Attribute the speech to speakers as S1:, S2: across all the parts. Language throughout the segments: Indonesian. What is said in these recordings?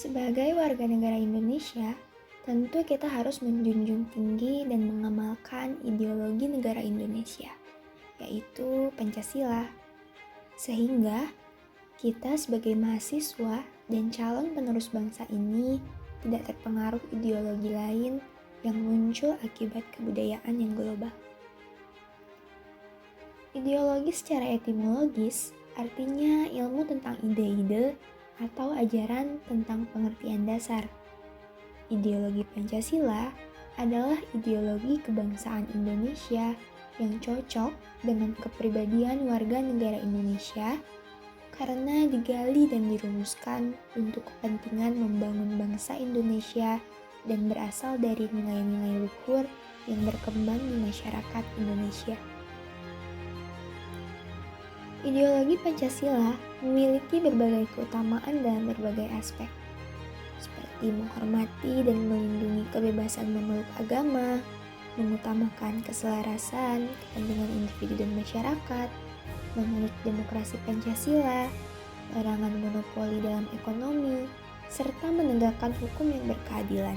S1: Sebagai warga negara Indonesia, tentu kita harus menjunjung tinggi dan mengamalkan ideologi negara Indonesia, yaitu Pancasila. Sehingga kita sebagai mahasiswa dan calon penerus bangsa ini tidak terpengaruh ideologi lain yang muncul akibat kebudayaan yang global. Ideologi secara etimologis artinya ilmu tentang ide-ide atau ajaran tentang pengertian dasar. Ideologi Pancasila adalah ideologi kebangsaan Indonesia yang cocok dengan kepribadian warga negara Indonesia karena digali dan dirumuskan untuk kepentingan membangun bangsa Indonesia dan berasal dari nilai-nilai luhur yang berkembang di masyarakat Indonesia. Ideologi Pancasila memiliki berbagai keutamaan dalam berbagai aspek, seperti menghormati dan melindungi kebebasan memeluk agama, mengutamakan keselarasan, kepentingan individu dan masyarakat, menganut demokrasi Pancasila, larangan monopoli dalam ekonomi, serta menegakkan hukum yang berkeadilan.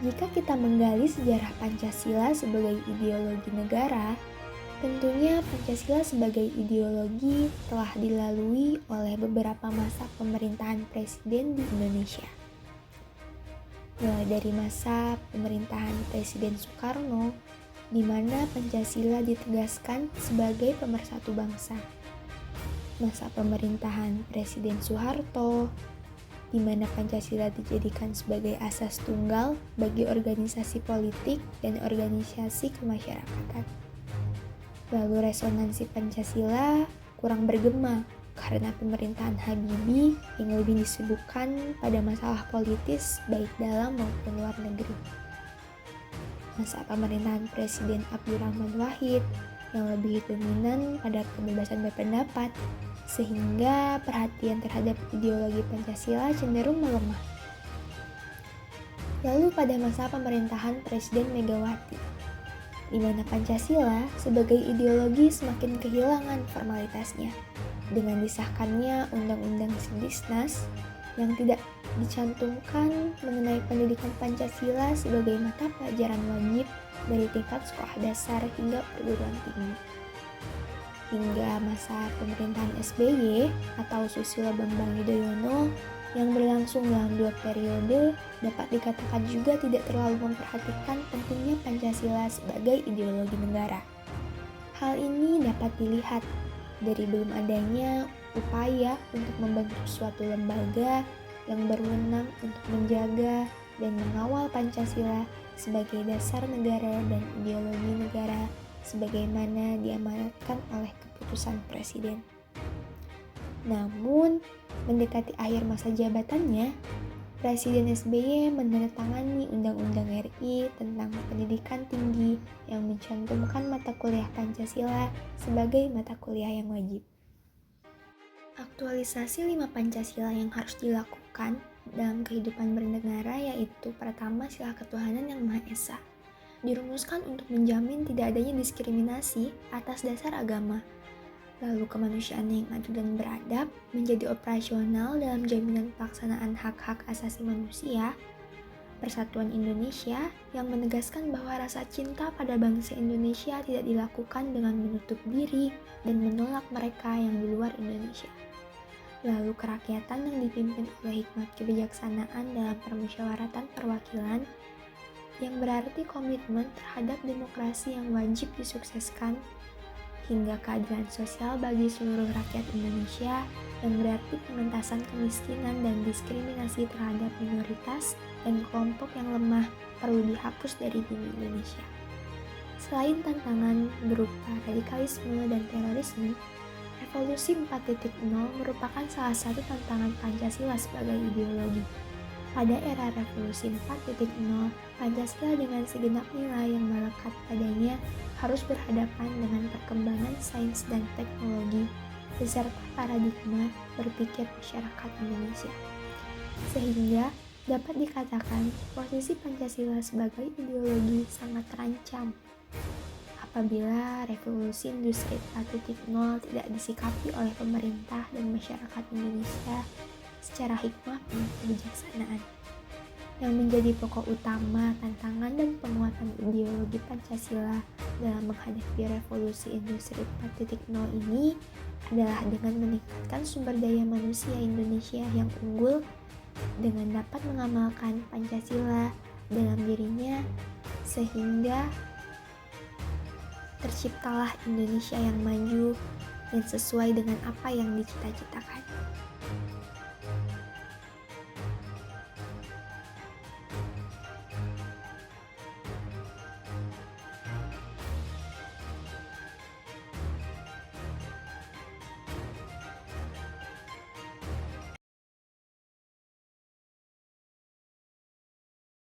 S1: Jika kita menggali sejarah Pancasila sebagai ideologi negara, tentunya Pancasila sebagai ideologi telah dilalui oleh beberapa masa pemerintahan presiden di Indonesia. Mulai dari masa pemerintahan Presiden Soekarno, di mana Pancasila ditegaskan sebagai pemersatu bangsa. Masa pemerintahan Presiden Soeharto, di mana Pancasila dijadikan sebagai asas tunggal bagi organisasi politik dan organisasi kemasyarakatan. Lalu resonansi Pancasila kurang bergema karena pemerintahan Habibie yang lebih disibukkan pada masalah politis baik dalam maupun luar negeri. Masa pemerintahan Presiden Abdurrahman Wahid yang lebih dominan pada kebebasan berpendapat, sehingga perhatian terhadap ideologi Pancasila cenderung melemah. Lalu pada masa pemerintahan Presiden Megawati, di mana Pancasila sebagai ideologi semakin kehilangan formalitasnya dengan disahkannya Undang-Undang Sidisnas yang tidak dicantumkan mengenai pendidikan Pancasila sebagai mata pelajaran wajib dari tingkat sekolah dasar hingga perguruan tinggi. Hingga masa pemerintahan SBY atau Susilo Bambang Yudhoyono yang berlangsung dalam 2 periode dapat dikatakan juga tidak terlalu memperhatikan pentingnya Pancasila sebagai ideologi negara. Hal ini dapat dilihat dari belum adanya upaya untuk membentuk suatu lembaga yang berwenang untuk menjaga dan mengawal Pancasila sebagai dasar negara dan ideologi negara sebagaimana diamanatkan oleh keputusan Presiden. Namun, mendekati akhir masa jabatannya, Presiden SBY menandatangani Undang-Undang RI tentang pendidikan tinggi yang mencantumkan mata kuliah Pancasila sebagai mata kuliah yang wajib. Aktualisasi 5 Pancasila yang harus dilakukan dalam kehidupan bernegara yaitu pertama, sila ketuhanan yang Maha Esa, dirumuskan untuk menjamin tidak adanya diskriminasi atas dasar agama. Lalu kemanusiaan yang adil dan beradab menjadi operasional dalam jaminan pelaksanaan hak-hak asasi manusia. Persatuan Indonesia yang menegaskan bahwa rasa cinta pada bangsa Indonesia tidak dilakukan dengan menutup diri dan menolak mereka yang di luar Indonesia. Lalu kerakyatan yang dipimpin oleh hikmat kebijaksanaan dalam permusyawaratan perwakilan yang berarti komitmen terhadap demokrasi yang wajib disukseskan, hingga keadilan sosial bagi seluruh rakyat Indonesia yang berarti pengentasan kemiskinan dan diskriminasi terhadap minoritas dan kelompok yang lemah perlu dihapus dari bumi Indonesia. Selain tantangan berupa radikalisme dan terorisme, Revolusi 4.0 merupakan salah satu tantangan Pancasila sebagai ideologi. Pada era Revolusi 4.0, Pancasila dengan segenap nilai yang melekat padanya harus berhadapan dengan perkembangan sains dan teknologi beserta paradigma berpikir masyarakat Indonesia. Sehingga dapat dikatakan posisi Pancasila sebagai ideologi sangat terancam apabila revolusi industri 4.0 tidak disikapi oleh pemerintah dan masyarakat Indonesia secara hikmah penuh kebijaksanaan. Yang menjadi pokok utama tantangan dan penguatan ideologi Pancasila dalam menghadapi revolusi industri 4.0 ini adalah dengan meningkatkan sumber daya manusia Indonesia yang unggul dengan dapat mengamalkan Pancasila dalam dirinya sehingga terciptalah Indonesia yang maju dan sesuai dengan apa yang dicita-citakan.